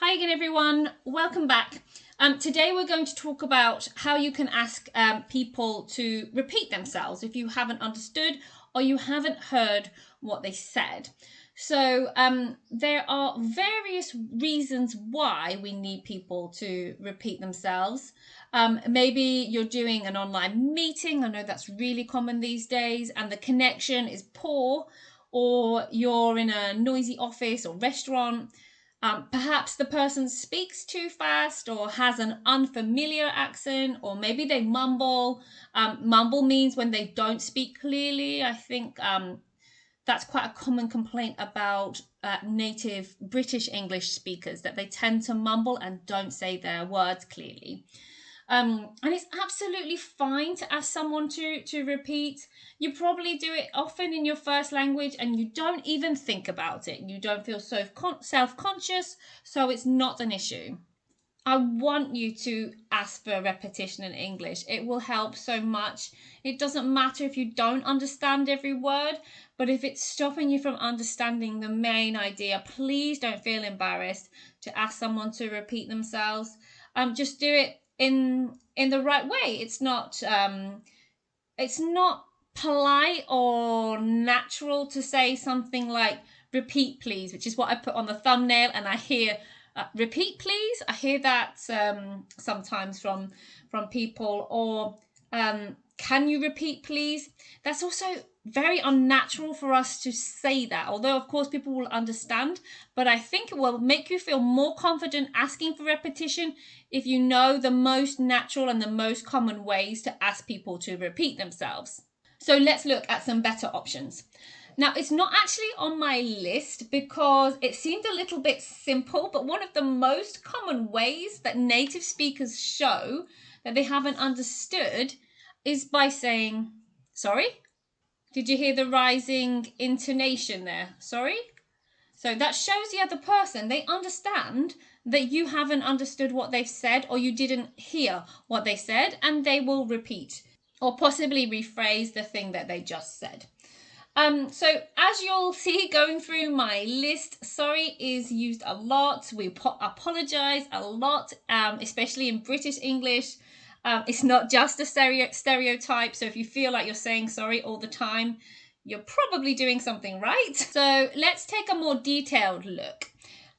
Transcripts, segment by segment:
Hi again, everyone. Welcome back. Today we're going to talk about how you can ask people to repeat themselves if you haven't understood or you haven't heard what they said. So there are various reasons why we need people to repeat themselves. Maybe you're doing an online meeting. I know that's really common these days and the connection is poor, or you're in a noisy office or restaurant. Perhaps the person speaks too fast or has an unfamiliar accent, or maybe they mumble. Mumble means when they don't speak clearly. I think that's quite a common complaint about native British English speakers, that they tend to mumble and don't say their words clearly. And it's absolutely fine to ask someone to repeat. You probably do it often in your first language and you don't even think about it. You don't feel so self-conscious, so it's not an issue. I want you to ask for repetition in English. It will help so much. It doesn't matter if you don't understand every word, but if it's stopping you from understanding the main idea, please don't feel embarrassed to ask someone to repeat themselves. Just do it in the right way. It's not polite or natural to say something like repeat please, which is what I put on the thumbnail, and I hear repeat please. I hear that sometimes from people, or can you repeat please? That's also very unnatural for us to say that, although of course people will understand, but I think it will make you feel more confident asking for repetition if you know the most natural and the most common ways to ask people to repeat themselves. So let's look at some better options. Now, it's not actually on my list because it seemed a little bit simple, but one of the most common ways that native speakers show that they haven't understood is by saying, sorry. Did you hear the rising intonation there? Sorry. So that shows the other person they understand that you haven't understood what they've said, or you didn't hear what they said, and they will repeat or possibly rephrase the thing that they just said. So as you'll see going through my list, sorry is used a lot. We apologize a lot, especially in British English. It's not just a stereotype. So if you feel like you're saying sorry all the time, you're probably doing something right. So let's take a more detailed look.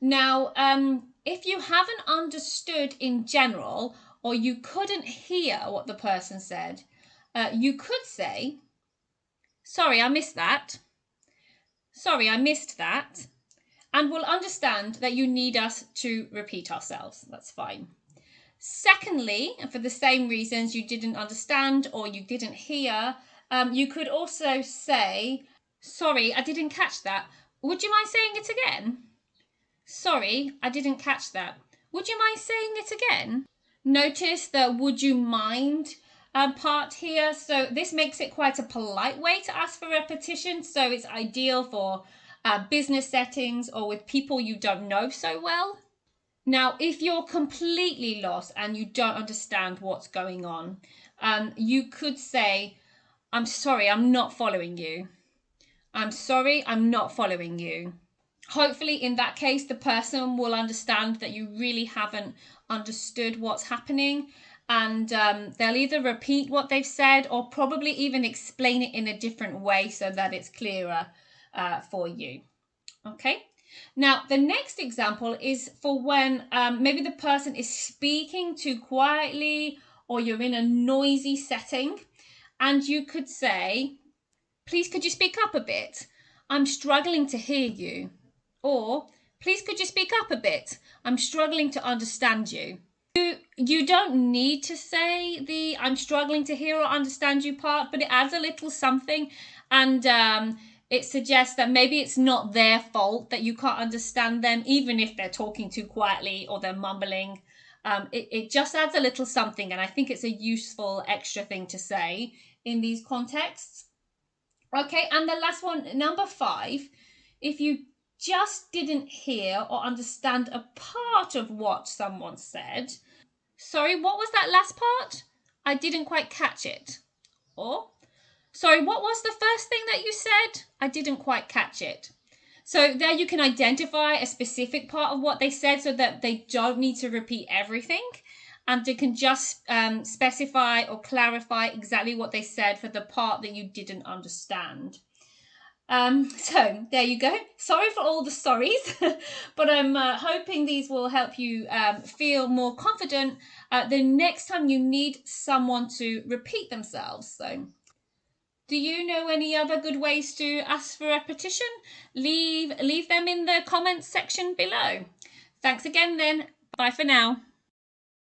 Now, if you haven't understood in general, or you couldn't hear what the person said, you could say, sorry, I missed that. Sorry, I missed that. And we'll understand that you need us to repeat ourselves. That's fine. Secondly, and for the same reasons you didn't understand or you didn't hear, you could also say, sorry, I didn't catch that. Would you mind saying it again? Sorry, I didn't catch that. Would you mind saying it again? Notice the would you mind part here. So this makes it quite a polite way to ask for repetition. So it's ideal for business settings or with people you don't know so well. Now, if you're completely lost and you don't understand what's going on, you could say, I'm sorry, I'm not following you. I'm sorry, I'm not following you. Hopefully, in that case, the person will understand that you really haven't understood what's happening, and they'll either repeat what they've said or probably even explain it in a different way so that it's clearer for you. Okay. Now, the next example is for when maybe the person is speaking too quietly or you're in a noisy setting, and you could say, please, could you speak up a bit? I'm struggling to hear you. Or, please, could you speak up a bit? I'm struggling to understand you. You don't need to say the I'm struggling to hear or understand you part, but it adds a little something, and it suggests that maybe it's not their fault that you can't understand them, even if they're talking too quietly or they're mumbling. It just adds a little something, and I think it's a useful extra thing to say in these contexts. Okay, and the last one, number 5, if you just didn't hear or understand a part of what someone said, sorry, what was that last part? I didn't quite catch it. Or, sorry, what was the first thing that you said? I didn't quite catch it. So there you can identify a specific part of what they said so that they don't need to repeat everything. And they can just specify or clarify exactly what they said for the part that you didn't understand. So there you go. Sorry for all the stories, but I'm hoping these will help you feel more confident the next time you need someone to repeat themselves. So, do you know any other good ways to ask for repetition? Leave them in the comments section below. Thanks again then. Bye for now.